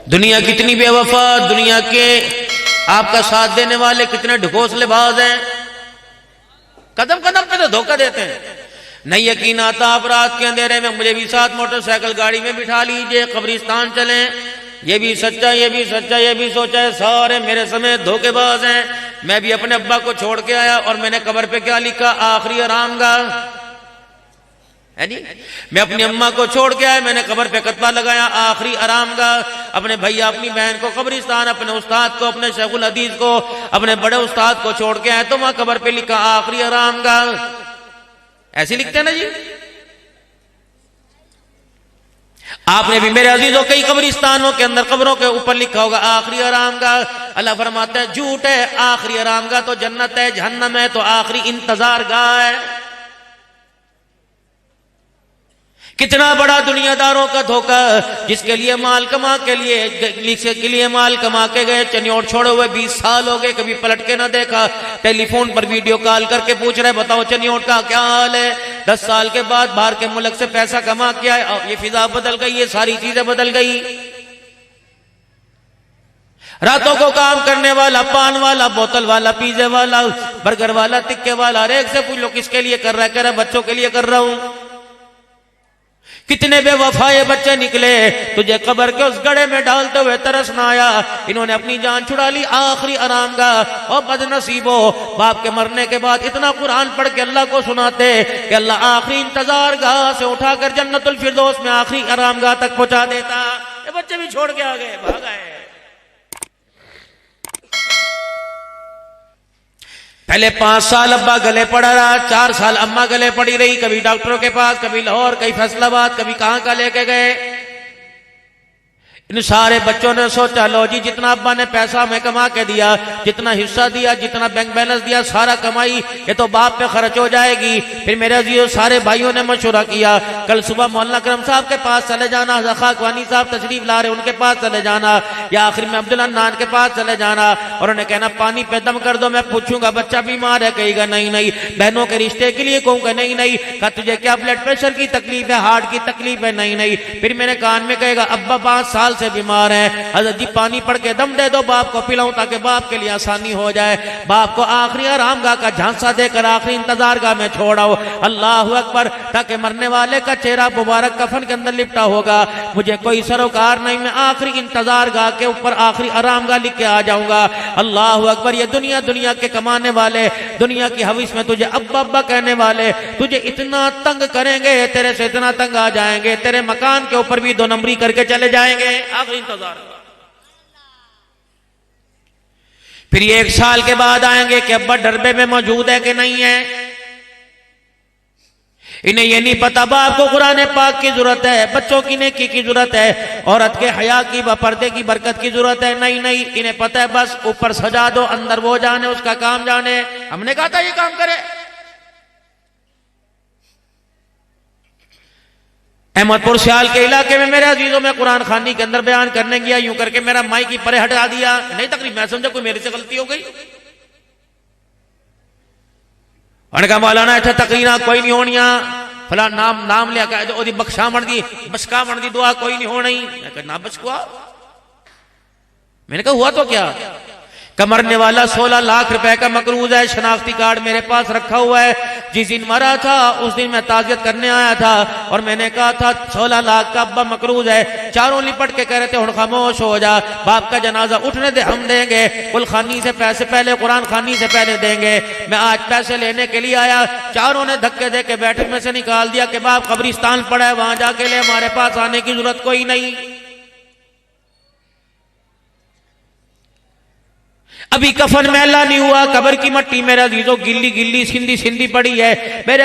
दुनिया कितनी बेवफा, दुनिया के आपका साथ देने वाले कितने ढकोसलेबाज हैं, कदम कदम पे तो धोखा देते हैं। नहीं यकीन आता आप रात के अंधेरे में मुझे भी साथ मोटरसाइकिल गाड़ी में बिठा लीजिए, कब्रिस्तान चलें, ये भी सच्चा, ये भी सच्चा, ये भी सोचा है, सारे मेरे समेत धोखेबाज हैं। मैं भी अपने अब्बा को छोड़ के आया और मैंने कब्र पे क्या लिखा, आखिरी आरामगाह है जी। मैं अपनी अम्मा को छोड़ के आया, मैंने कब्र पे कतबा लगाया, आखिरी आरामगाह। अपने भैया अपनी बहन को कब्रिस्तान, अपने उस्ताद को, अपने शेखुल हदीस को, अपने बड़े उस्ताद को छोड़ के आए तो वहां कब्र पे लिखा आखिरी आरामगाह। ऐसे लिखते हैं ना जी। आपने भी मेरे अजीजों कई कब्रिस्तानों के अंदर कब्रों के ऊपर लिखा होगा आखिरी आरामगाह। अल्लाह फरमाता है झूठ है, आखिरी आरामगाह तो जन्नत है, जहन्नम है तो आखिरी इंतजार गाह है। कितना बड़ा दुनियादारों का धोखा, जिसके लिए माल कमा के लिए माल कमा के गए, चनियोर छोड़े हुए 20 साल हो गए, कभी पलट के ना देखा। टेलीफोन पर वीडियो कॉल करके पूछ रहे बताओ चनियोर का क्या हाल है। 10 साल के बाद बाहर के मुल्क से पैसा कमा के आए, ये फिजा बदल गई, ये सारी चीजें बदल गई। रातों को काम करने वाला, पान वाला, बोतल वाला, पिज्जे वाला, बर्गर वाला, टिक्के वाला, हर एक से पूछ लो किसके लिए कर रहा है, कह रहा बच्चों के लिए कर रहा हूं। कितने बेवफाए बच्चे निकले, तुझे कब्र के उस गड्ढे में डालते हुए तरस ना आया। इन्होंने अपनी जान छुड़ा ली आखिरी आरामगाह। और बदनसीबो, बाप के मरने के बाद इतना कुरान पढ़ के अल्लाह को सुनाते कि अल्लाह आखिरी इंतजार गाह से उठाकर जन्नतुल फिरदौस में आखिरी आरामगाह तक पहुंचा देता। ये बच्चे भी छोड़ के आ गए, भाग आए। पहले 5 साल अब्बा गले पड़ा रहा, 4 साल अम्मा गले पड़ी रही, कभी डॉक्टरों के पास, कभी लाहौर, कभी फैसलाबाद, कभी कहां का लेके गए। इन सारे बच्चों ने सोचा लो जी जितना अब्बा ने पैसा हमें कमा के दिया, जितना हिस्सा दिया, जितना बैंक बैलेंस दिया, सारा कमाई ये तो बाप पे खर्च हो जाएगी। फिर मेरे अजीजों सारे भाइयों ने मशवरा किया, कल सुबह मौलाना करम साहब के पास चले जाना, ज़खाकवानी साहब तशरीफ ला रहे उनके पास चले जाना, या आखिर में अब्दुल अन्नान के पास चले जाना और उन्हें कहना पानी पे दम कर दो। मैं पूछूंगा बच्चा बीमार है, कहेगा नहीं नहीं। बहनों के रिश्ते के लिए कहूंगा नहीं नहीं। कहा तुझे क्या ब्लड प्रेशर की तकलीफ है, हार्ट की तकलीफ है, नहीं नहीं। फिर मेरे कान में कहेगा अब्बा 5 साल से बीमार है, हजरत जी पानी पड़ के दम दे दो, बाप को पिलाऊं ताकि बाप के लिए आसानी हो जाए। बाप को आखिरी आरामगाह का झांसा देकर आखिरी इंतजारगाह में छोड़ाओ। अल्लाह अकबर, ताकि मरने वाले का चेहरा मुबारक कफन के अंदर लिपटा होगा, मुझे कोई सरोकार नहीं, मैं आखिरी इंतजारगाह के ऊपर आखिरी आरामगाह लिख के आ जाऊंगा। अल्लाह अकबर। ये दुनिया के कमाने वाले, दुनिया की हविस में तुझे अब्बा अब्बा कहने वाले तुझे इतना तंग करेंगे, तेरे से इतना तंग आ जाएंगे, तेरे मकान के ऊपर भी 2 नंबरी करके चले जाएंगे। आखिरी इंतजार। फिर 1 साल के बाद आएंगे कि अब्बा डरबे में मौजूद है कि नहीं है। इन्हें ये नहीं पता बाप को कुरान पाक की जरूरत है, बच्चों की नेकी की जरूरत है, औरत के हया की व पर्दे की बरकत की जरूरत है। नहीं नहीं, इन्हें पता है बस ऊपर सजा दो, अंदर वो जाने, उसका काम जाने। हमने कहा था ये काम करे। अहमदपुर सियाल के इलाके में मेरे अजीजों में कुरान खानी के अंदर बयान करने गया, यूं करके मेरा माइक की परे हटा दिया। नहीं तकरीब मैं समझा कोई मेरे से गलती हो गई। उन्होंने कहा मौलाना ऐसा तकरीना कोई नहीं होनिया, फला नाम लिया क्या बख्शा मर दी, बसका मर दी दुआ कोई नहीं होनी। मैं कहा ना बचकुआ। मैंने कहा हुआ तो क्या। मरने वाला 16 लाख रुपए का मकरूज है, शनाख्ती कार्ड मेरे पास रखा हुआ है। जिस दिन मरा था उस दिन मैं ताजियत करने आया था और मैंने कहा था 16 लाख का अब्बा मकरूज है। चारों लिपट के कह रहे थे हुण खामोश हो जा, बाप का जनाजा उठने दे, हम देंगे, कुल खानी से पैसे पहले, कुरान खानी से पहले देंगे। मैं आज पैसे लेने के लिए आया, चारों ने धक्के दे के बैठक में से निकाल दिया कि बाप कब्रिस्तान पड़ा है, वहां जाके ले, हमारे पास आने की जरूरत कोई नहीं। अभी कफन मैला नहीं हुआ, कब्र की मट्टी मेरे अजीजों गिल्ली गिल्ली सिंधी सिंधी पड़ी है। मेरे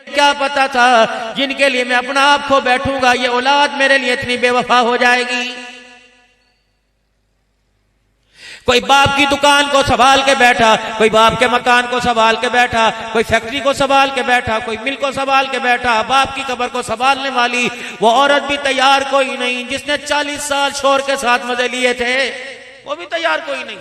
क्या पता था जिनके लिए मैं अपना आप खो बैठूंगा, ये औलाद मेरे लिए इतनी बेवफा हो जाएगी। कोई बाप की दुकान को संभाल के बैठा, कोई बाप के मकान को संभाल के बैठा, कोई फैक्ट्री को संभाल के बैठा, कोई मिल को संभाल के बैठा। बाप की कब्र को संभालने वाली वो औरत भी तैयार कोई नहीं, जिसने 40 साल शोर के साथ मजे लिए थे वो भी तैयार कोई नहीं।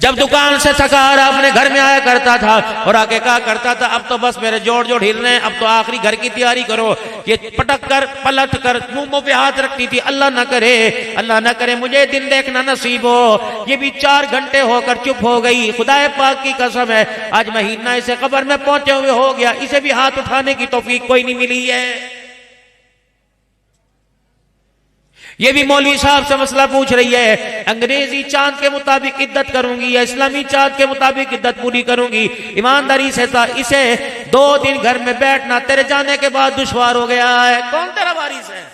जब दुकान से थकार अपने घर में आया करता था और आके कहा करता था अब तो बस मेरे जोड़ जोड़ हिल रहे हैं, अब तो आखिरी घर की तैयारी करो। ये पटक कर पलट कर मुंह पे हाथ रखती थी, अल्लाह ना करे मुझे दिन देखना नसीब हो। ये भी 4 घंटे होकर चुप हो गई। खुदाए पाक की कसम है आज महीना इसे कब्र में पहुंचे हुए हो गया, इसे भी हाथ उठाने की तौफीक कोई नहीं मिली है। ये भी मौलवी साहब से मसला पूछ रही है, अंग्रेजी चांद के मुताबिक इद्दत करूंगी या इस्लामी चांद के मुताबिक इद्दत पूरी करूंगी। ईमानदारी से इसे 2 दिन घर में बैठना तेरे जाने के बाद दुश्वार हो गया है। कौन तेरा वारिस है?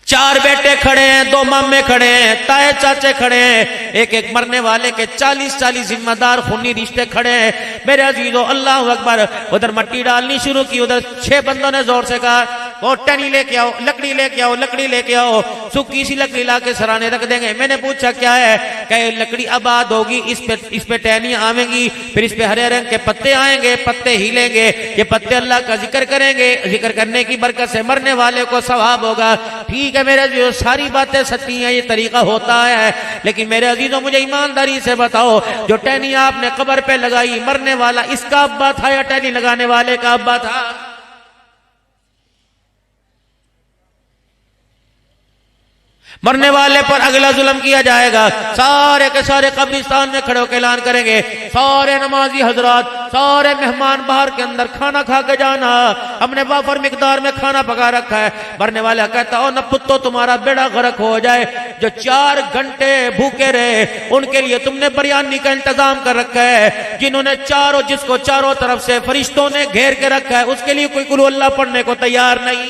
चार बेटे खड़े हैं, 2 मामे खड़े हैं, ताए चाचे खड़े हैं, एक एक मरने वाले के 40-40 जिम्मेदार खूनी रिश्ते खड़े हैं। मेरे अजीजों अल्लाह अकबर। उधर मट्टी डालनी शुरू की, उधर 6 बंदों ने जोर से कहा वो टनी लेके आओ, लकड़ी लेके आओ, लकड़ी लेके आओ। सूखी सी लकड़ी लाके सराने रख देंगे। मैंने पूछा क्या है? कहे लकड़ी आबाद होगी, इस पे टहनियां आवेंगी, फिर इस पे हरे रंग के पत्ते आएंगे, पत्ते हिलेंगे, ये पत्ते अल्लाह का जिक्र करेंगे, जिक्र करने की बरकत से मरने वाले को सवाब होगा। ठीक है मेरे अजीजों, सारी बातें सच्ची हैं, ये तरीका होता है। लेकिन मेरे अजीजों मुझे ईमानदारी से बताओ, जो टहनी आपने कब्र पे लगाई, मरने वाला इसका अब्बा था या टहनी लगाने वाले का अब्बा था? मरने वाले पर अगला जुल्म किया जाएगा। सारे के सारे कब्रिस्तान में खड़े होकर ऐलान करेंगे, सारे नमाजी हजरात, सारे मेहमान बाहर के अंदर खाना खा के जाना, हमने वाफर मिकदार में खाना पका रखा है। मरने वाला कहता हो न पुत्तो तुम्हारा बेड़ा गर्क हो जाए, जो 4 घंटे भूखे रहे उनके लिए तुमने बिरयानी का इंतजाम कर रखा है, जिन्होंने जिसको चारों तरफ से फरिश्तों ने घेर के रखा है, उसके लिए कोई कुल अल्लाह पढ़ने को तैयार नहीं।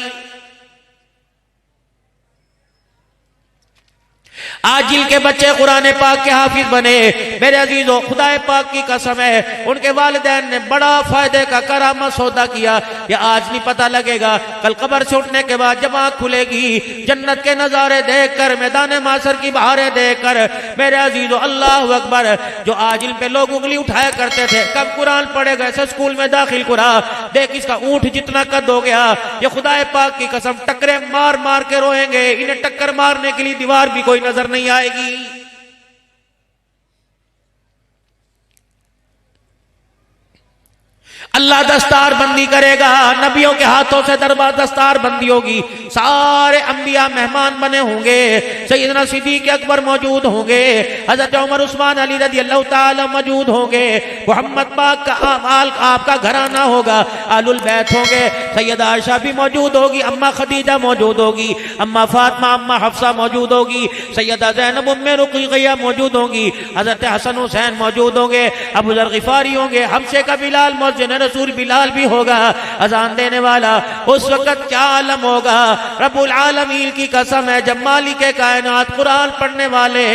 आज जिनके बच्चे कुरान पाक के हाफिज बने, मेरे अजीजों खुदाए पाक की कसम है उनके वालिदैन ने बड़ा फायदे का करामा सौदा किया। ये आज नहीं पता लगेगा, कल कब्र से उठने के बाद जब आंख खुलेगी जन्नत के नजारे देखकर, मैदान मासर की बहारें देखकर, मेरे अजीजों अल्लाह अकबर। जो आज इन पे लोग उंगली उठाया करते थे कब कुरान पढ़ेगा, ऐसे स्कूल में दाखिल करा, देख इसका ऊंट जितना कद हो गया। ये खुदाए पाक की कसम टक्करे मार मार के रोएंगे, इन्हें टक्कर मारने के लिए दीवार भी कोई नजर नहीं आएगी। अल्लाह दस्तार बंदी करेगा, नबियों के हाथों से दरबार दस्तार बंदी होगी, सारे अंबिया मेहमान बने होंगे, सैयदना सिद्दीक़ अकबर मौजूद होंगे, हजरत उमर उस्मान अली रज़ी अल्लाह ताला मौजूद होंगे, मोहम्मद पाक का आपका घराना होगा, आलुल बैत होंगे, सैयदा आयशा भी मौजूद होगी, अम्मा खदीजा मौजूद होगी, अम्मा फातिमा, अम्मा हफ्सा मौजूद होगी, सैयदा ज़ैनब उम्मे रुक़ैया मौजूद होंगी, हजरत हसन हुसैन मौजूद होंगे, अबू ज़र ग़िफ़ारी होंगे, हमसे का बिलाल मुअज़्ज़िन रसूल बिलाल भी होगा, अजान देने वाला। उस वक्त क्या आलम होगा, रब्बुल आलमीन की कसम है, जब मालिक कायनात कुरान पढ़ने वाले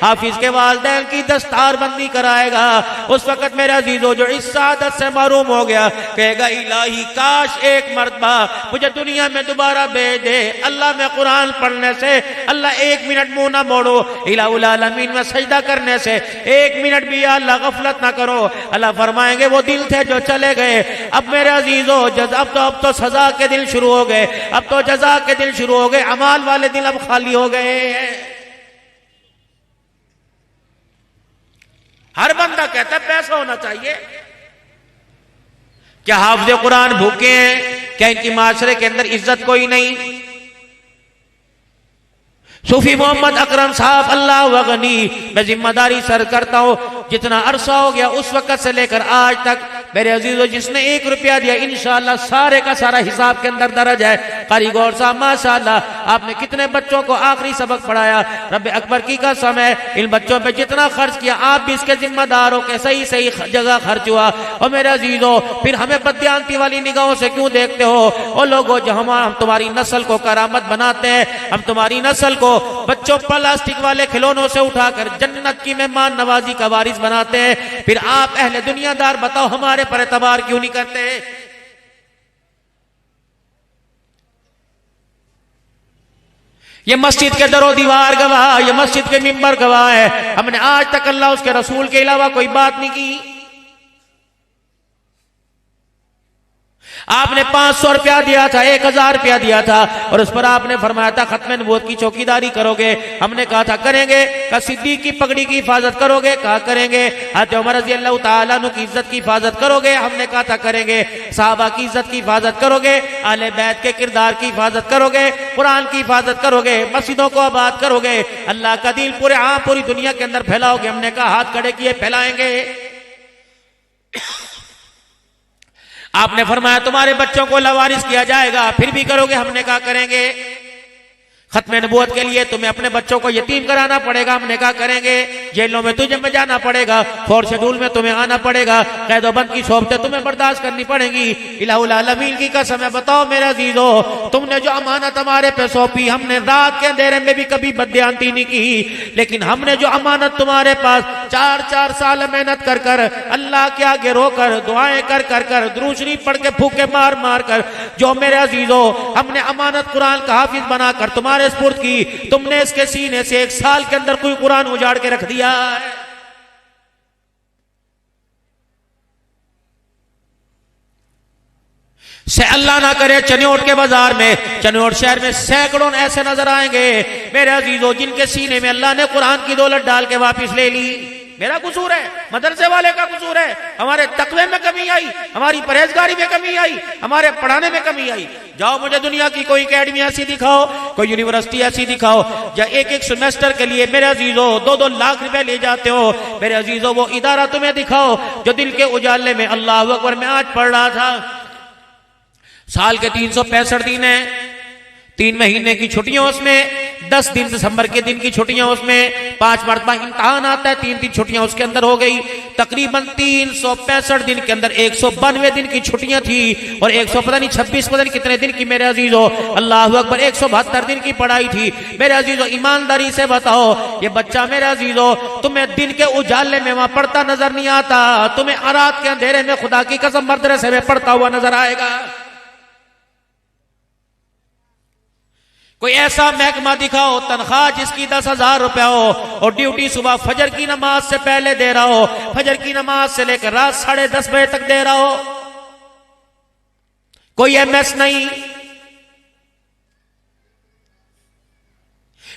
हाफिज के वालिदैन की दस्तार बंदी कराएगा, उस वक्त मेरे अजीजों जो इस सादत से महरूम हो गया कहेगा इलाही काश एक मर्तबा मुझे दुनिया में दोबारा भेज दे। अल्लाह में कुरान पढ़ने से, अल्लाह 1 मिनट मुंह ना मोड़ो, इलाहुल आलमीन में सजदा करने से 1 मिनट भी अल्लाह गफलत ना करो। अल्लाह फरमाएंगे वो दिल थे जो चले गए, अब मेरे अजीजों अब तो सजा के दिन शुरू हो गए, अब तो जजा के दिन शुरू हो गए, अमाल वाले दिन अब खाली हो गए हैं। हर बंदा कहता है पैसा होना चाहिए। क्या हाफिज़ कुरान भूखे हैं? क्या इनकी माशरे के अंदर इज्जत कोई नहीं? सूफी मोहम्मद अकरम साहब अल्लाह वगनी, मैं जिम्मेदारी सर करता हूं, जितना अरसा हो गया उस वक्त से लेकर आज तक मेरे अजीजों जिसने 1 रुपया दिया इंशाअल्लाह सारे का सारा हिसाब के अंदर दर्ज है। कारी गौर साहब माशाअल्लाह आपने कितने बच्चों को आखिरी सबक पढ़ाया, रब अकबर की कसम है इन बच्चों पे जितना खर्च किया आप भी इसके जिम्मेदार हो के सही सही जगह खर्च हुआ। और मेरे अजीजों फिर हमें बदयांती वाली निगाहों से क्यों देखते हो? ओ लोगों जो हम तुम्हारी नस्ल को करामत बनाते हैं, हम तुम्हारी नस्ल को बच्चों प्लास्टिक वाले खिलौनों से उठाकर जन्नत की मेहमान नवाजी का वारिस बनाते हैं, फिर आप अहले दुनियादार बताओ हमारे पर एतबार क्यों नहीं करते? ये मस्जिद के दरो दीवार गवाह, ये मस्जिद के मिंबर गवाह है, हमने आज तक अल्लाह उसके रसूल के अलावा कोई बात नहीं की। आपने 500 रुपया दिया था, 1000 रुपया दिया था, और उस पर आपने फरमाया था खत्म नबूवत की चौकीदारी करोगे। हमने कहा था करेंगे। कहा सिद्दीक की पगड़ी की हिफाजत करोगे? कहा करेंगे। हज़रत उमर रज़ी अल्लाह तआला अन्हु की इज्जत की हिफाजत करोगे? हमने कहा था करेंगे। सहाबा की इज्जत की हिफाजत करोगे? अहले बैत के किरदार की हिफाजत करोगे? कुरान की हिफाजत करोगे? मस्जिदों को आबाद करोगे? अल्लाह का दीन पूरी दुनिया के अंदर फैलाओगे? हमने कहा हाथ खड़े किए फैलाएंगे। आपने फरमाया तुम्हारे बच्चों को लवारिस किया जाएगा, फिर भी करोगे? हमने कहा करेंगे। खत्म नबूवत के लिए तुम्हें अपने बच्चों को यतीम कराना पड़ेगा? हमने कहा करेंगे। जेलों में तुझे में जाना पड़ेगा, 4 शेड्यूल में तुम्हें आना पड़ेगा, कैदोबंद की सोबतें तुम्हें बर्दाश्त करनी पड़ेगी। इलाहुल आलमीन की कसम है, बताओ मेरे अजीजो, तुमने जो अमानत हमारे पे सौंपी, हमने रात के अंधेरे में भी कभी बदयांती नहीं की, लेकिन हमने जो अमानत तुम्हारे पास 4-4 साल मेहनत कर कर, अल्लाह के आगे रोकर, दुआएं कर कर कर, दुरूद शरीफ पढ़ के, फूके मार मार कर, जो मेरे अजीजो हमने अमानत कुरान का हाफिज बनाकर तुम्हारे स्पुर्द की, तुमने इसके सीने से 1 साल के अंदर कोई कुरान उजाड़ के रख दिया है? से अल्लाह ना करे चनियोट के बाजार में, चनियोट शहर में सैकड़ों ऐसे नजर आएंगे मेरे अजीजों, जिनके सीने में अल्लाह ने कुरान की दौलत डाल के वापिस ले ली। मेरा कसूर है, मदरसे वाले का कसूर है, हमारे तकवे में कमी आई, हमारी परहेजगारी में कमी आई, हमारे पढ़ाने में कमी आई। जाओ मुझे दुनिया की कोई एकेडमी ऐसी दिखाओ, कोई यूनिवर्सिटी ऐसी दिखाओ, या एक सेमेस्टर के लिए मेरे अजीजों 2-2 लाख रुपए ले जाते हो। मेरे अजीजों वो इदारा तुम्हें दिखाओ जो दिल के उजाले में, अल्लाह अकबर, मैं आज पढ़ रहा था, साल के 365 दिन है, 3 महीने की छुट्टियां उसमें, 10 दिन दिसंबर के दिन की छुट्टियां उसमें, 5 मरतबा इम्तहान आता है, 3 छुट्टियां उसके अंदर हो गई। तकरीबन 365 दिन के अंदर 192 दिन की छुट्टियां थी, और 100 पता नहीं 26 पता नहीं कितने दिन की मेरे अजीजों, अल्लाह अकबर, 172 दिन की पढ़ाई थी। मेरे अजीजों ईमानदारी से बताओ, ये बच्चा मेरे अजीजों तुम्हें दिन के उजाले में वहां पढ़ता नजर नहीं आता, तुम्हें रात के अंधेरे में खुदा की कसम मदरसे में पढ़ता हुआ नजर आएगा। कोई ऐसा महकमा दिखाओ तनख्वाह जिसकी 10,000 रुपया हो, और ड्यूटी सुबह फजर की नमाज से पहले दे रहा हो, फजर की नमाज से लेकर रात 10:30 बजे तक दे रहा हो। कोई एमएस नहीं,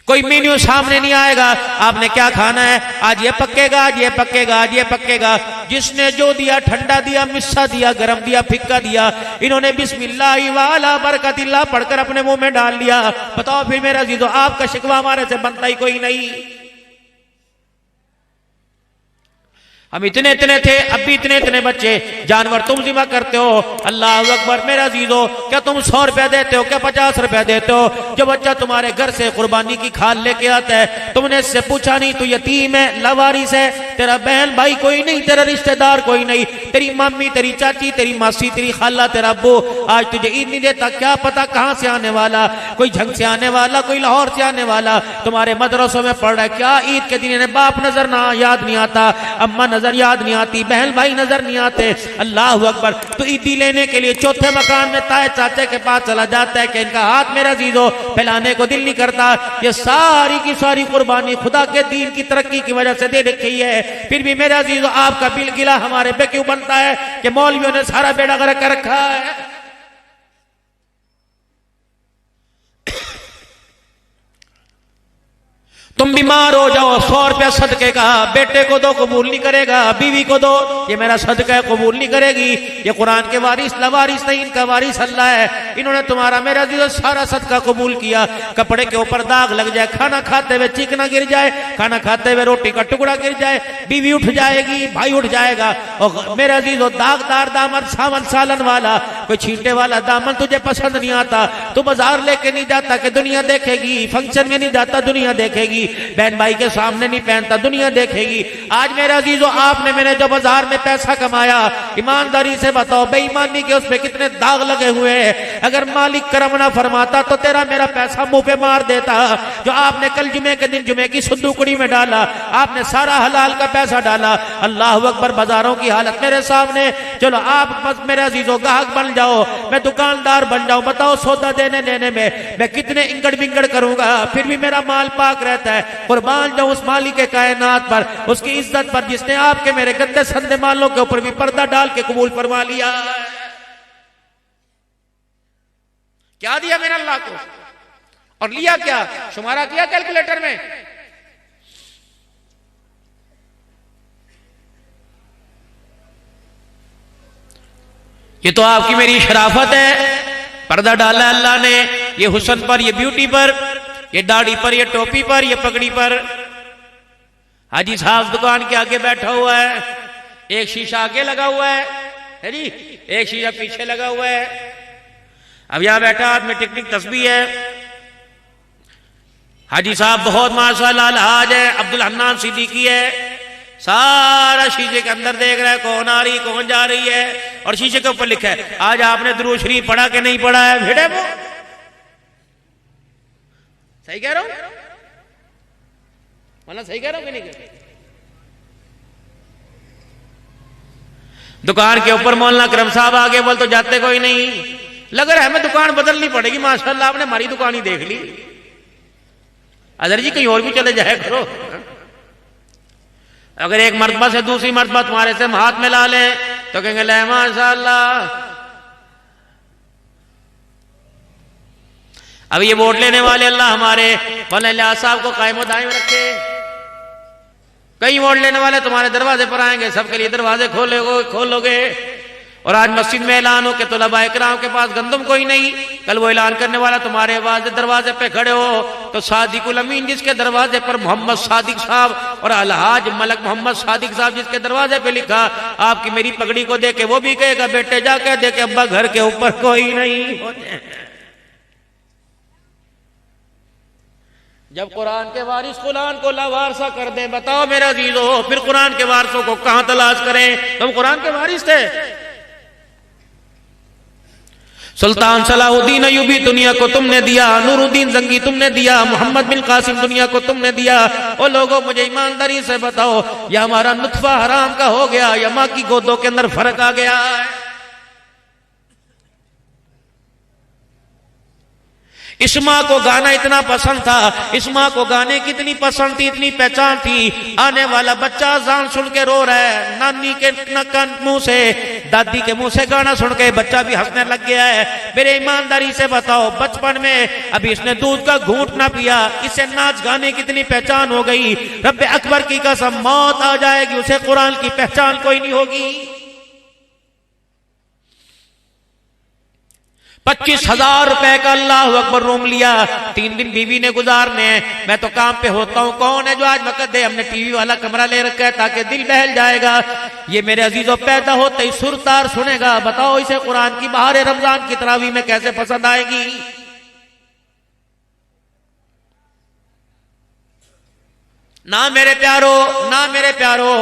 कोई मेन्यू सामने नहीं आएगा, आपने क्या खाना है, आज ये पकेगा, आज ये पकेगा, आज ये पकेगा। जिसने जो दिया, ठंडा दिया, मिस्सा दिया, गरम दिया, फिक्का दिया, इन्होंने बिस्मिल्लाह वाला बरकतिल्लाह पढ़कर अपने मुंह में डाल लिया। बताओ फिर मेरा अजीजों, आपका शिकवा हमारे से बनता ही कोई नहीं। हम इतने इतने थे, अब भी इतने इतने बच्चे, जानवर तुम जिम्मा करते हो। अल्लाह अकबर, मेरा अजीजों, क्या तुम 100 रुपया देते हो, क्या 50 रुपया देते हो? जो बच्चा तुम्हारे घर से कुर्बानी की खाल लेके आता है, तुमने इससे पूछा नहीं तू यतीम है, लवारिस है, तेरा बहन भाई कोई नहीं, तेरा रिश्तेदार कोई नहीं, तेरी मम्मी, तेरी चाची, तेरी मासी, तेरी खाला, तेरा अब्बू आज तुझे ईद नहीं देता, क्या पता कहां से आने वाला, कोई झंग से आने वाला, कोई लाहौर से आने वाला तुम्हारे मदरसों में पढ़ रहा है, क्या ईद के दिन इन्हें बाप नजर ना याद नहीं आता, अम्मा नजर याद नहीं आती, बहन भाई नजर नहीं आते। अल्लाह अकबर, तो ईदी लेने के लिए चौथे मकान में ताए चाचे के पास चला जाता है कि इनका हाथ मेरा अजीजों फैलाने को दिल नहीं करता। ये सारी की सारी कुर्बानी खुदा के दीन की तरक्की की वजह से दे रखी है, फिर भी मेरा अजीजों आपका बिल गिला हमारे पे क्यों बनता है कि मौलवियों ने सारा बेड़ा गर्क कर रखा है। तुम बीमार हो जाओ, 100 रुपया सदके का, बेटे को दो कबूल नहीं करेगा, बीवी को दो, ये मेरा सदका है कबूल नहीं करेगी। ये कुरान के वारिस लवारिस नहीं, इनका वारिस अल्लाह है, इन्होंने तुम्हारा मेरा दिल सारा सदका कबूल किया। कपड़े के ऊपर दाग लग जाए, खाना खाते हुए चिकना गिर जाए, खाना खाते हुए रोटी का टुकड़ा गिर जाए, बीवी उठ जाएगी, भाई उठ जाएगा, और मेरा दिल दागदार दामन, सावन सालन वाला, कोई छींटे वाला दामन तुझे पसंद नहीं आता, तू बाजार लेके नहीं जाता कि दुनिया देखेगी, फंक्शन में नहीं जाता दुनिया देखेगी, बहन भाई के सामने नहीं पहनता दुनिया देखेगी। आज मेरे अजीजों, आपने मैंने जो बाजार में पैसा कमाया, ईमानदारी से बताओ, बेईमानी के उस पे कितने दाग लगे हुए हैं। अगर मालिक करम ना फरमाता तो तेरा मेरा पैसा मुंह पे मार देता। जो आपने कल जुमे के दिन जुमे की सुद्दुकड़ी में डाला, आपने सारा हलाल का पैसा डाला। अल्लाह अकबर, बाजारों की हालत मेरे सामने। चलो आप बस मेरे अजीजों गाहक बन जाओ, मैं दुकानदार बन जाऊं, बताओ सौदा देने लेने में मैं कितने इंगड़ बिंगड़ करूंगा, फिर भी मेरा माल पाक रहता है। कुर्बान जाऊं उस मालिक के कायनात पर, उसकी इज्जत पर, जिसने आपके मेरे गंदे संदे मालों के ऊपर भी पर्दा डाल के कबूल फरमा लिया। क्या दिया मैंने अल्लाह को, और लिया क्या, शुमारा किया कैलकुलेटर में। ये तो आपकी मेरी शराफत है, पर्दा डाला अल्लाह ने, ये हुस्न पर, ये ब्यूटी पर, ये दाढ़ी पर, ये टोपी पर, ये पगड़ी पर। हाजी साहब दुकान के आगे बैठा हुआ है, एक शीशा आगे लगा हुआ है जी, एक शीशा पीछे लगा हुआ है। अब यहां बैठा हाथ में टिक टिक तस्बीह है। हाजी साहब बहुत माशाल्लाह अलहाज है, अब्दुल हन्नान सिद्दीकी है। सारा शीशे के अंदर देख रहा है कौन आ रही कौन जा रही है, और शीशे के ऊपर लिखा है आज आपने दुरूद शरीफ पढ़ा कि नहीं पढ़ा है। भिड़े वो सही कह रहा हूं, मतलब सही कह रहा हूं कि नहीं कह रहा। दुकान के ऊपर मौलाना करम साहब आगे बोल तो जाते कोई नहीं, लग रहा है हमें दुकान बदलनी पड़ेगी। माशाल्लाह आपने हमारी दुकान ही देख ली, अदर जी कहीं और भी चले जाए करो। अगर एक मर्तबा से दूसरी मर्तबा तुम्हारे से हाथ में ला ले तो कहेंगे ले माशाल्लाह। अब ये वोट लेने वाले अल्लाह हमारे मौलाना साहब को कायम दायम रखे। कई वोट लेने वाले तुम्हारे दरवाजे पर आएंगे, सबके लिए दरवाजे खोलोगे। और आज मस्जिद में ऐलान हो कि तुलबा इकराम के पास गंदम कोई नहीं, कल वो ऐलान करने वाला तुम्हारे दरवाजे पे खड़े हो तो सादिकुल अमीन जिसके दरवाजे पर मोहम्मद सादिक साहब और अलहाज मलक मोहम्मद सादिक साहब जिसके दरवाजे पे लिखा, आपकी मेरी पगड़ी को देखे वो भी कहेगा बेटे जाके देखे अब्बा घर के ऊपर कोई नहीं होते। जब कुरान के वारिस कुरान को लावारसा कर दे, बताओ मेरा अजीजों फिर कुरान के वारिसों को कहां तलाश करें। तुम कुरान के वारिस थे। सुल्तान सलाहुद्दीन अयूबी दुनिया को तुमने दिया, नूरुद्दीन जंगी तुमने दिया, मोहम्मद बिन कासिम दुनिया को तुमने दिया। ओ लोगों मुझे ईमानदारी से बताओ, या हमारा नुत्फा हराम का हो गया या माँ की गोदों के अंदर फर्क आ गया है। इस माँ को गाना इतना पसंद था, इस माँ को गाने की इतनी पसंद थी, इतनी पहचान थी। आने वाला बच्चा अज़ान सुन के रो रहा है, नानी के मुंह से दादी के मुंह से गाना सुन के बच्चा भी हंसने लग गया है। मेरे ईमानदारी से बताओ, बचपन में अभी इसने दूध का घूंट ना पिया, इसे नाच गाने की इतनी पहचान हो गई, रब्बे अकबर की कसम मौत आ जाएगी उसे कुरान की पहचान कोई नहीं होगी। 25,000 रुपए का अल्लाह अकबर रूम लिया, 3 दिन बीवी ने गुजारने। मैं तो काम पे होता हूँ, कौन है जो आज वक़्त दे। हमने टीवी वाला कमरा ले रखा है ताकि दिल बहल जाएगा। ये मेरे अजीजों पैदा होते ही सुरतार सुनेगा, बताओ इसे कुरान की बहार रमजान की तरावी में कैसे पसंद आएगी। ना मेरे प्यारो, ना मेरे प्यारो,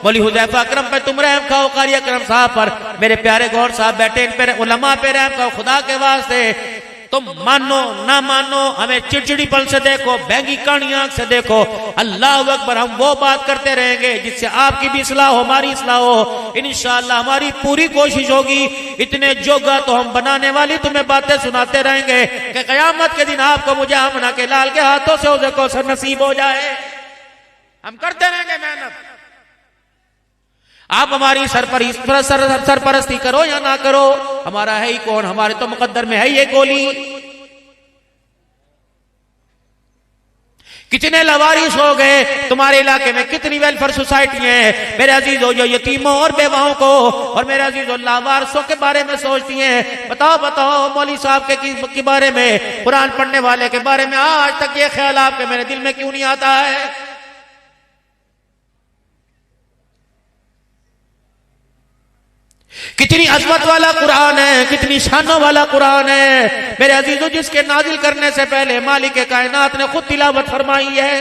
बोली हुदैफा अकरम पे तुम रहम खाओ, कारी अकरम साहब पर, मेरे प्यारे गौर साहब बैठे इन पे, उलमा पे रहम खाओ खुदा के वास्ते। तुम मानो ना मानो, हमें चिड़चिड़ीपन से देखो, बैंगी कानी आंख से देखो, अल्लाह अकबर। हम वो बात करते रहेंगे जिससे आपकी भी इस्लाह हो, हमारी इस्लाह हो। इंशाअल्लाह हमारी पूरी कोशिश होगी, इतने जोगा तो हम बनाने वाली तुम्हें बातें सुनाते रहेंगे कि कयामत के दिन आपको मुझे आमना के लाल के हाथों से उसे को सर नसीब हो जाए। हम करते रहेंगे मेहनत। आप हमारी सरपरस्ती करो या ना करो, हमारा है ही कौन, हमारे तो मुकद्दर में है ये गोली। कितने लवारिस हो गए तुम्हारे इलाके में, कितनी वेलफेयर सोसाइटी है मेरे अजीजों जो यतीमों और बेवाओं को और मेरे अजीजों लावारिसों के बारे में सोचती हैं। बताओ बताओ मौली साहब के बारे में, कुरान पढ़ने वाले के बारे में आज तक ये ख्याल आपके मेरे दिल में क्यों नहीं आता है। कितनी अजमत वाला कुरान है, कितनी शानों वाला कुरान है मेरे अजीजों, जिसके नाजिल करने से पहले मालिक कायनात ने खुद तिलावत फरमाई है।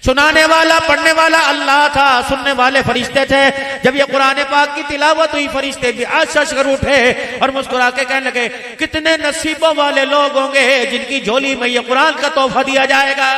सुनाने वाला पढ़ने वाला अल्लाह था, सुनने वाले फरिश्ते थे। जब ये कुरान पाक की तिलावत हुई, फरिश्ते भी आश्चर्य कर उठे और मुस्कुरा के कहने लगे कितने नसीबों वाले लोग होंगे जिनकी झोली में ये कुरान का तोहफा दिया जाएगा।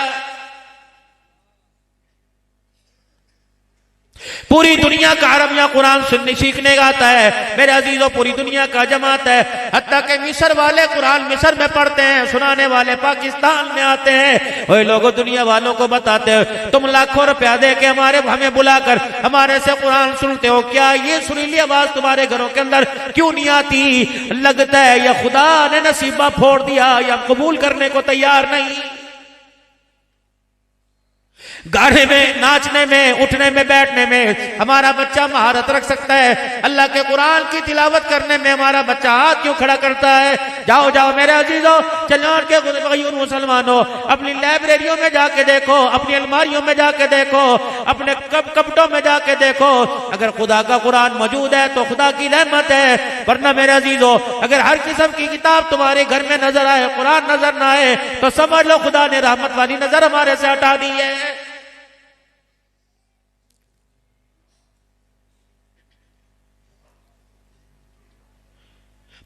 पूरी दुनिया का अरब या कुरान सुनने सीखने का आता है मेरे अजीजों, पूरी दुनिया का जमात है। हत्ता के मिस्र वाले कुरान मिस्र में पढ़ते हैं, सुनाने वाले पाकिस्तान में आते हैं। वही लोगों दुनिया वालों को बताते हो तुम लाखों रुपया दे के हमें बुलाकर हमारे से कुरान सुनते हो, क्या ये सुरीली आवाज तुम्हारे घरों के अंदर क्यों नहीं आती? लगता है या खुदा ने नसीबा फोड़ दिया या कबूल करने को तैयार नहीं। गाने में, नाचने में, उठने में, बैठने में हमारा बच्चा महारत रख सकता है, अल्लाह के कुरान की तिलावत करने में हमारा बच्चा हाथ क्यों खड़ा करता है? जाओ जाओ मेरे अजीजों, चलो के भाइयों मुसलमानों, अपनी लाइब्रेरियों में जाके देखो, अपनी अलमारियों में जाके देखो, अपने कपटों में जाके देखो। अगर खुदा का कुरान मौजूद है तो खुदा की रहमत है, वरना मेरे अजीजों अगर हर किस्म की किताब तुम्हारे घर में नजर आए, कुरान नजर ना आए, तो समझ लो खुदा ने रहमत वाली नजर हमारे से हटा दी है।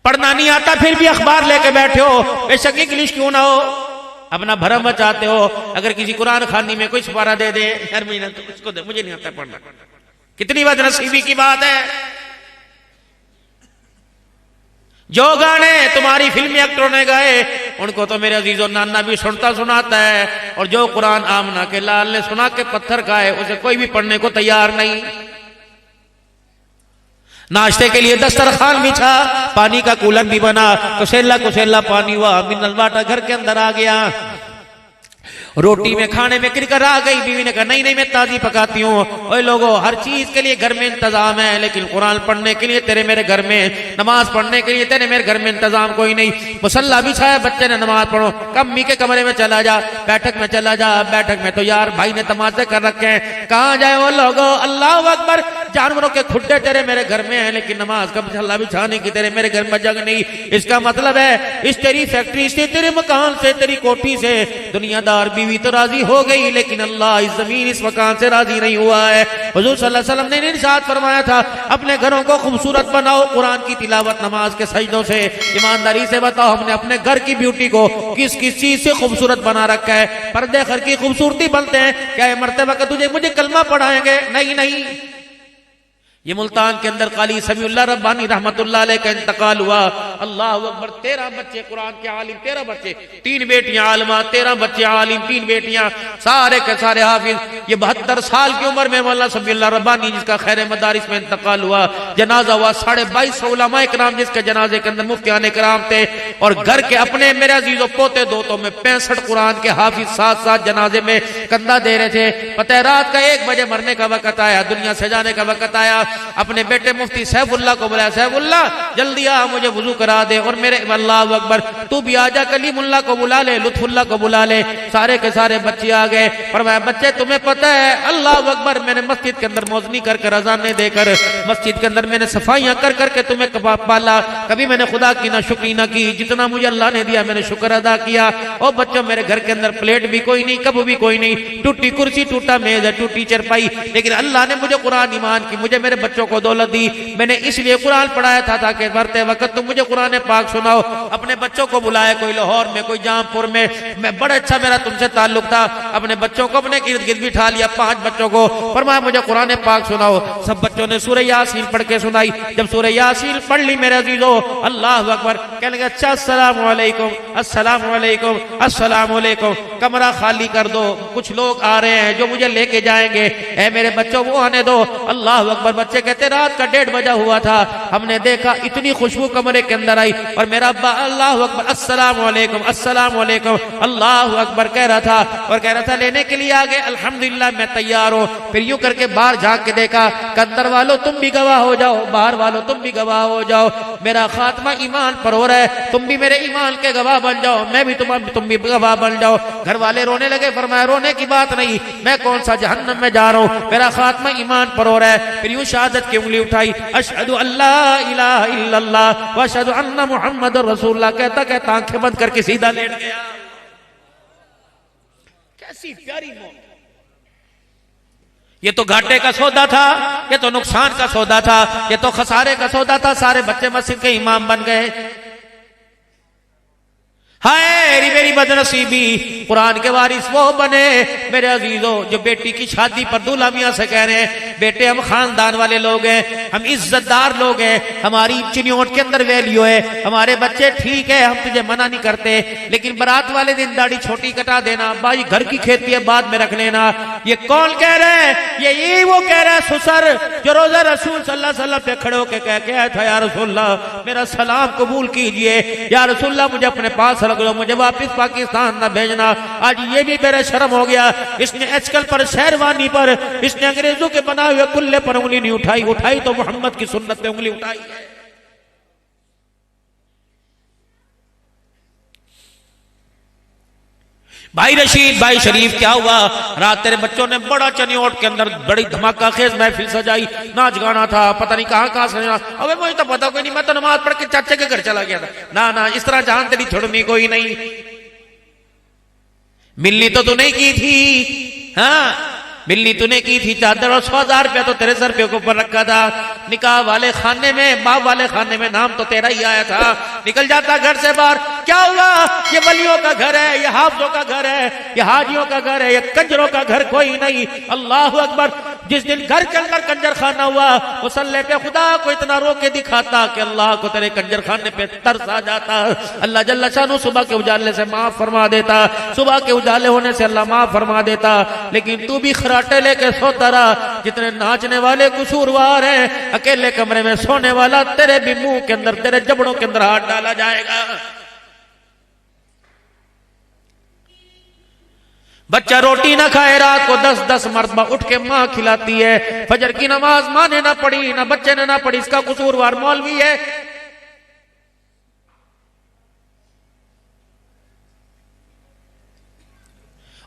पढ़ना नहीं आता फिर भी अखबार लेके बैठे हो, बेशक इंग्लिश क्यों ना हो, अपना भरम मचाते हो। अगर किसी कुरान खानी में कोई सिपारा दे दे हर महीने तो उसको दे, मुझे नहीं आता पढ़ना, कितनी बदनसीबी की बात है। जो गाने तुम्हारी फिल्मी एक्टरों ने गाए उनको तो मेरे अजीजों नाना भी सुनता सुनाता है, और जो कुरान आमना के लाल ने सुना के पत्थर खाए उसे कोई भी पढ़ने को तैयार नहीं। नाश्ते के लिए दस्तरखान बिछा, पानी का कूलर भी बना, कुसेला कुसेला पानी हुआ, मिनरल वाटर घर के अंदर आ गया। रोटी में खाने में किरकर आ गई, बीवी ने कहा नहीं नहीं मैं ताजी पकाती हूँ। ओए लोगों, हर चीज के लिए घर में इंतजाम है, लेकिन कुरान पढ़ने के लिए तेरे मेरे घर में, नमाज पढ़ने के लिए तेरे मेरे घर में इंतजाम कोई नहीं। मुसल्ला बिछाया, बच्चे ने नमाज पढ़ो, कम्मी के कमरे में चला जा, बैठक में चला जा, बैठक में तो यार भाई ने तमाशे कर रखे हैं, कहाँ जाए वो लोगों? अल्लाह अकबर, जानवरों के खुड्डे तेरे मेरे घर में है, लेकिन नमाज का मुसल्ला बिछाने की तेरे मेरे घर में जगह नहीं। इसका मतलब है इस तेरी फैक्ट्री से, तेरे मकान से, तेरी कोठी से दुनियादार बीवी तो राजी हो गई, लेकिन अल्लाह इस जमीन इस मकान से राजी नहीं हुआ है। हुजूर सल्लल्लाहु अलैहि वसल्लम ने इरशाद फरमाया था अपने घरों को खूबसूरत बनाओ कुरान की तिलावत नमाज के सजदों से। ईमानदारी से बताओ हमने अपने घर की ब्यूटी को किस किस चीज से खूबसूरत बना रखा है? पर्दे घर की खूबसूरती बनते हैं क्या? ये मरते वक्त तुझे मुझे कलमा पढ़ाएंगे? नहीं नहीं। ये मुल्तान के अंदर काली समीउल्लाह रब्बानी रहमतुल्लाह अलैह का इंतकाल हुआ। अल्लाह अकबर, 13 बच्चे कुरान के आलिम, 13 बच्चे, 3 बेटियां आलिमा, 13 बच्चे आलिम, 3 बेटियां, सारे के सारे हाफिज। ये 72 साल की उम्र में मौलाना समीउल्लाह रब्बानी जिसका खैर मदारिस में इंतकाल हुआ, जनाजा हुआ 2250 उलमा इकराम जिसके जनाजे के अंदर मुफ्तियान इकराम थे, और घर के अपने मेरे अजीजों पोते दोतों में 65 कुरान के हाफिज साथ साथ जनाजे में कंधा दे रहे थे। पता है रात का 1 बजे मरने का वक्त आया, दुनिया से जाने का वक्त आया। अपने बेटे मुफ्ती सैफुल्लाह को बुलाया, सैफुल्लाह जल्दी आ, मुझे वुजू करा दे, और मेरे अल्लाह अकबर तू भी आजा, कलीमुल्लाह को बुला ले, लुत्फुल्लाह को बुला ले। सारे के सारे बच्चे आ गए। फरमाया बच्चे तुम्हें पता है अल्लाह अकबर मैंने मस्जिद के अंदर मौजनी कर अज़ानें देकर, मस्जिद के अंदर मैंने सफाइयां कर करके तुम्हें पाला, कभी मैंने खुदा की ना शुक्री ना की, जितना मुझे अल्लाह ने दिया मैंने शुक्र अदा किया। और बच्चों मेरे घर के अंदर प्लेट भी कोई नहीं, कब भी कोई नहीं, टूटी कुर्सी, टूटा मेज है, टूटी चरपाई, लेकिन अल्लाह ने मुझे कुरान ईमान की, मुझे मेरे बच्चों को दौलत दी। मैंने इसलिए कुरान पढ़ाया था ताकि मरते वक्त तुम मुझे कुरान पाक सुनाओ। अपने बच्चों को बुलाया, कोई लाहौर में, कोई जामपुर में, मैं बड़ा अच्छा मेरा तुमसे ताल्लुक था। अपने बच्चों को अपने इर्द गिर्द बिठा लिया, 5 बच्चों को, फरमाया मुझे कुरान पाक सुनाओ। सब बच्चों ने सूरह यासीन पढ़ के सुनाई। जब सूरह यासीन पढ़ ली मेरे अजीजों, अल्लाह अकबर, कहने लगे अच्छा अस्सलाम वालेकुम, अस्सलाम वालेकुम, अस्सलाम वालेकुम, कमरा खाली कर दो, कुछ लोग आ रहे हैं जो मुझे लेके जाएंगे, ऐ मेरे बच्चों वो आने दो। अल्लाह अकबर। बच्चे कहते रात का 1:30 बजा हुआ था, हमने देखा इतनी खुशबू कमरे के अंदर आई, और मेरा अब्बा अल्लाह अकबर अस्सलाम वालेकुम, अस्सलाम वालेकुम, अल्लाह अकबर कह रहा था, और कह रहा था लेने के लिए आ गए, अल्हम्दुलिल्लाह मैं तैयार हूं। फिर यूं करके बाहर झांक के देखा, अंदर वालों तुम भी गवाह हो जाओ, बाहर वालों तुम भी गवाह हो जाओ, मेरा खात्मा ईमान पर हो रहा है, तुम भी मेरे ईमान के गवाह बन जाओ, मैं भी तुम भी गवाह बन जाओ। घर वाले रोने लगे। फरमाया रोने की बात नहीं, मैं कौन सा जहन्नम में जा रहा हूं, मेरा खात्मा ईमान पर हो रहा है। फिर यूं शहादत की उंगली उठाई, अशहदु अल्ला इलाहा इल्लल्लाह व अशहदु अन्ना मुहम्मदुर रसूलुल्लाह कहता कहता आंखें बंद करके सीधा लेट गया। कैसी प्यारी मौत। ये तो घाटे का सौदा था, ये तो नुकसान का सौदा था, ये तो खसारे का सौदा था। सारे बच्चे मस्जिद के इमाम बन गए। हाय मेरी बदनसीबी, कुरान के वारिस वो बने मेरे अजीजों जो बेटी की शादी पर दूल्हा मियां से कह रहे हैं बेटे हम खानदान वाले लोग हैं, हम इज्जतदार लोग हैं, हमारी चिन्योट के अंदर वैल्यू है, हमारे बच्चे ठीक है, हम तुझे मना नहीं करते, लेकिन बारात वाले दिन दाढ़ी छोटी कटा देना, भाई घर की खेती है बाद में रख लेना। ये कौन कह रहा है? ये वो कह रहा है ससुर जो रोजा रसूल सल्लल्लाहु अलैहि वसल्लम पे खड़े होकर कह के आया था या रसूलल्लाह मेरा सलाम कबूल कीजिए, या रसूलल्लाह मुझे अपने पास रख लो, मुझे वापस पाकिस्तान ना भेजना। आज ये भी मेरा शर्म हो गया, इसने आजकल पर शेरवानी पर इसने अंग्रेजों के बनाए हुए कुल्ले पर उंगली नहीं उठाई, उठाई तो मोहम्मद की सुन्नत पे उंगली उठाई है। भाई रशीद भाई शरीफ क्या हुआ? रात तेरे बच्चों ने बड़ा चनियोट के अंदर बड़ी धमाका खेज महफिल सजाई, नाच गाना था, पता नहीं कहां से। अबे मुझे तो पता कोई नहीं, मैं तो नमाज पढ़ के चाचे के घर चला गया था। ना ना इस तरह जान तेरी छोड़नी कोई नहीं, मिलनी तो तूने की थी, हाँ मिलनी तूने की थी, चादर और 100,000 रुपया तो तेरे सर पे ऊपर रखा था, निकाह वाले खाने में बाप वाले खाने में नाम तो तेरा ही आया था, निकल जाता घर से बाहर। क्या हुआ? ये वलियों का घर है, ये हाफिजों का घर है, ये हाजियों का घर है, ये कंजरों का घर कोई नहीं। अल्लाह अकबर। जिस दिन घर के अंदर कंजर खाना हुआ मुसल्ले पे खुदा को इतना रो के दिखाता कि अल्लाह को तेरे कंजर खाने पे तरस आ जाता। अल्लाह जल्ला शानू सुबह के उजाले से माफ फरमा देता, सुबह के उजाले होने से अल्लाह माफ फरमा देता, लेकिन तू भी खराटे लेके सोता रहा। जितने नाचने वाले कसूरवार हैं, अकेले कमरे में सोने वाला तेरे भी मुंह के अंदर तेरे जबड़ों के अंदर हाथ डाला जाएगा। बच्चा रोटी ना खाए, रात को 10-10 मरतबा उठ के माँ खिलाती है, फजर की नमाज माँ ने ना पढ़ी ना बच्चे ने ना पढ़ी, इसका कसूरवार मौलवी है।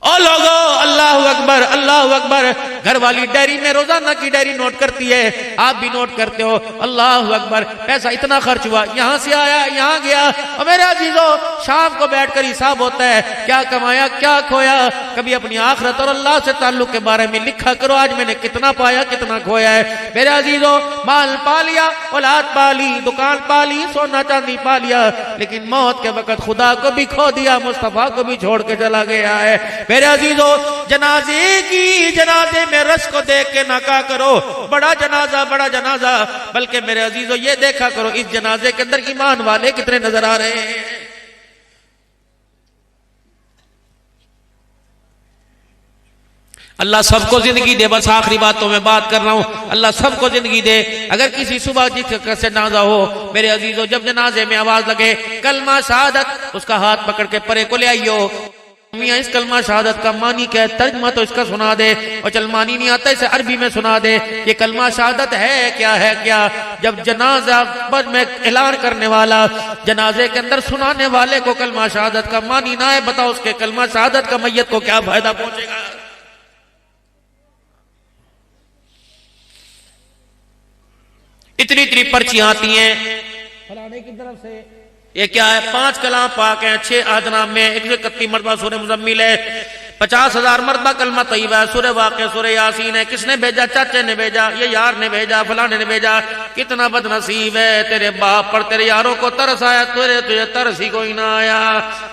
ओ लोगो अल्लाह अकबर अल्लाह अकबर। घर वाली डायरी में रोजाना की डायरी नोट करती है, आप भी नोट करते हो। अल्लाह अकबर। पैसा इतना खर्च हुआ, यहां से आया यहां गया। और मेरे अजीजों शाम को बैठकर हिसाब होता है, क्या कमाया क्या खोया। कभी अपनी आखिरत और अल्लाह से ताल्लुक के बारे में लिखा करो, आज मैंने कितना पाया कितना खोया है। मेरे अजीजों माल पा लिया, औलाद पा ली, दुकान पा ली, सोना चांदी पा लिया, लेकिन मौत के वक्त खुदा को भी खो दिया, मुस्तफा को भी छोड़ के चला गया है। मेरे अजीजों जनाजे में रस को देख के ना कहा करो बड़ा जनाजा, बल्कि मेरे अजीजों ये देखा करो इस जनाजे के अंदर ईमान वाले कितने नजर आ रहे हैं। अल्लाह सबको जिंदगी दे, बस आखिरी बात तो मैं बात कर रहा हूं, अल्लाह सबको जिंदगी दे। अगर किसी सुबह जिस से नाजा हो मेरे अजीजों, जब जनाजे में आवाज लगे कलमा शहादत, उसका हाथ पकड़ के परे को ले आइयो। मियां इस कलमा शहादत का मानी क्या है, तर्जमा तो इसका सुना दे, और चल मानी नहीं आता इसे अरबी में सुना दे। ये कलमा शहादत है क्या? जब जनाजा पर में ऐलान करने वाला जनाजे के अंदर सुनाने वाले को कलमा शहादत का मानी ना है, बताओ उसके कलमा शहादत का मैयत को क्या फायदा पहुंचेगा। इतनी पर्चियां आती हैं फलाने की तरफ से, ये क्या है? 5 कलाम पाक हैं, 6 आदनाम में 131 मरतबा सूरह मुज़म्मिल है, 50,000 मरतबा कलमा तैयबा है, सूरह वाक़िया सूरह यासीन है। किसने भेजा? चाचे ने भेजा, ये यार ने भेजा, फलाने ने भेजा। कितना बदनसीब है, तेरे बाप पर तेरे यारों को तरस आया, तुझे तरस ही कोई ना आया।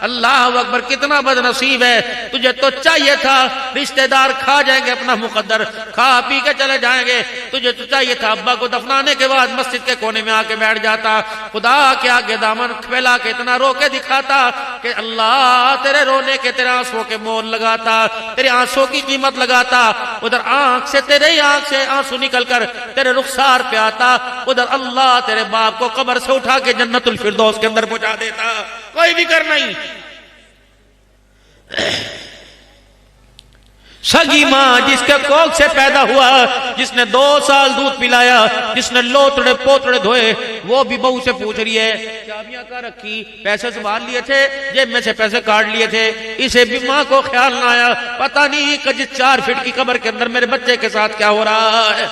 अल्लाह अकबर। कितना बदनसीब है, तुझे तो चाहिए था रिश्तेदार खा जाएंगे अपना मुकद्दर, खा पी के चले जाएंगे, तुझे तो चाहिए था अब्बा को दफनाने के बाद मस्जिद के कोने में आके बैठ जाता, खुदा के आगे दामन फैला के इतना रो के दिखाता कि अल्लाह तेरे रोने के तेरे आंसुओं के मोल लगा, तेरे आंसुओं की कीमत लगाता। उधर आंख से तेरे आंख से आंसू निकलकर तेरे रुखसार पे आता, उधर अल्लाह तेरे बाप को कब्र से उठा के जन्नतुल फिरदौस के अंदर पहुंचा देता। कोई भी कर नहीं। सगी मां जिसके कोख से पैदा हुआ, जिसने 2 साल दूध पिलाया, जिसने लोतड़े पोतड़े धोए, वो भी बहू से पूछ रही है चाबियां कहाँ रखी, पैसे संभाल लिए थे, जेब में से पैसे काट लिए थे। इसे भी मां को ख्याल ना आया, पता नहीं कि 4 फीट की कब्र के अंदर मेरे बच्चे के साथ क्या हो रहा है।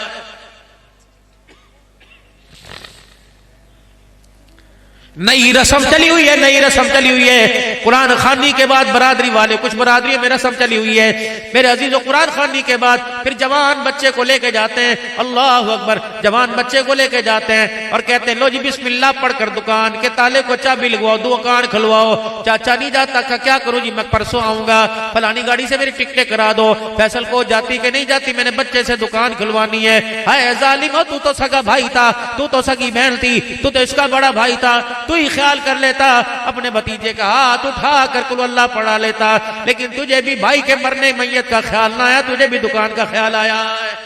नई रस्म चली हुई है, नई रस्म चली हुई है। कुरान खानी के बाद बरादरी वाले, कुछ बरादरी में रस्म चली हुई है मेरे अजीजों, कुरान खानी के बाद फिर जवान बच्चे को लेके जाते हैं, अल्लाह अकबर, जवान बच्चे को लेके जाते हैं और कहते हैं लो जी बिस्मिल्लाह पढ़कर दुकान के ताले को चाबी लगवाओ, दुकान खुलवाओ। चाचा नहीं जाता, क्या करूं जी, मैं परसों आऊंगा, फलानी गाड़ी से मेरी टिकटें करा दो। फैसल को जाती कि नहीं जाती, मैंने बच्चे से दुकान खुलवानी है। हाय जालिम, तू तो सगा भाई था, तू तो सगी बहन थी, तू तो इसका बड़ा भाई था, तू ही ख्याल कर लेता, अपने भतीजे का हाथ उठा कर कुल अल्लाह पढ़ा लेता। लेकिन तुझे भी भाई के मरने मैयत का ख्याल ना आया, तुझे भी दुकान का ख्याल आया है।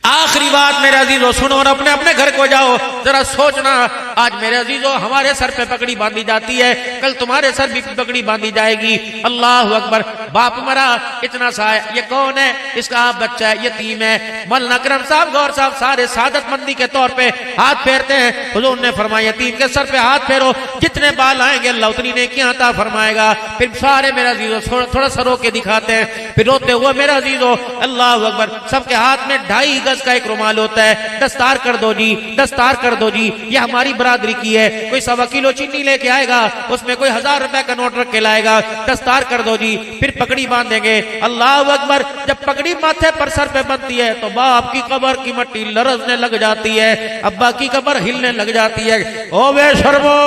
आखिरी बात मेरे अजीजों सुनो और अपने अपने घर को जाओ, जरा सोचना। आज मेरे अजीजों हमारे सर पे पगड़ी बांधी जाती है, कल तुम्हारे सर भी पगड़ी बांधी जाएगी। अल्लाह अकबर, बाप मरा इतना सा है, ये कौन है, इसका आप बच्चा है, यतीम है। मौलाना करम साहब गौर साहब सारे सादतमंदी के तौर पे हाथ फेरते हैं। हुजूर ने फरमाया यतीम के सर पे हाथ फेरो, जितने बाल आएंगे अल्लाह उतनी नेकियां अता फरमाएगा। फिर सारे मेरे अजीजों थोड़ा सा रो के दिखाते हैं, फिर रोते हुए मेरे अजीजों अल्लाह अकबर, सबके हाथ में 2.5 गज का एक रुमाल होता है, दस्तार कर दो जी, दस्तार कर दो जी, ये हमारी बरादरी की है। कोई 1.25 किलो चीनी लेके आएगा, उसमें कोई 1000 रुपए का नोट रख के लाएगा, दस्तार कर दो जी, फिर पगड़ी बांधेंगे। अल्लाह अकबर, जब पगड़ी माथे पर सर पे बनती है तो बाप की कब्र की मट्टी लरजने लग जाती है, अब्बा की कब्र हिलने लग जाती है। ओ बेशर्मो,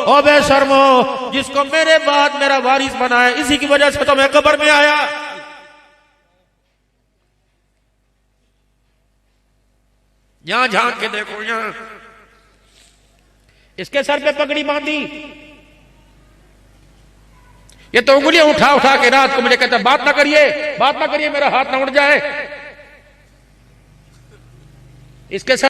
ओ बेशर्मो, जिसको मेरे बाद मेरा वारिस बनाया, इसी की वजह से तो मैं कब्र में आया। यहां झांक के देखो, यहां इसके सर पे पगड़ी बांधी, ये तो उंगलियां उठा उठा के रात को मुझे कहता बात ना करिए, बात ना करिए, मेरा हाथ ना उड़ जाए। इसके सर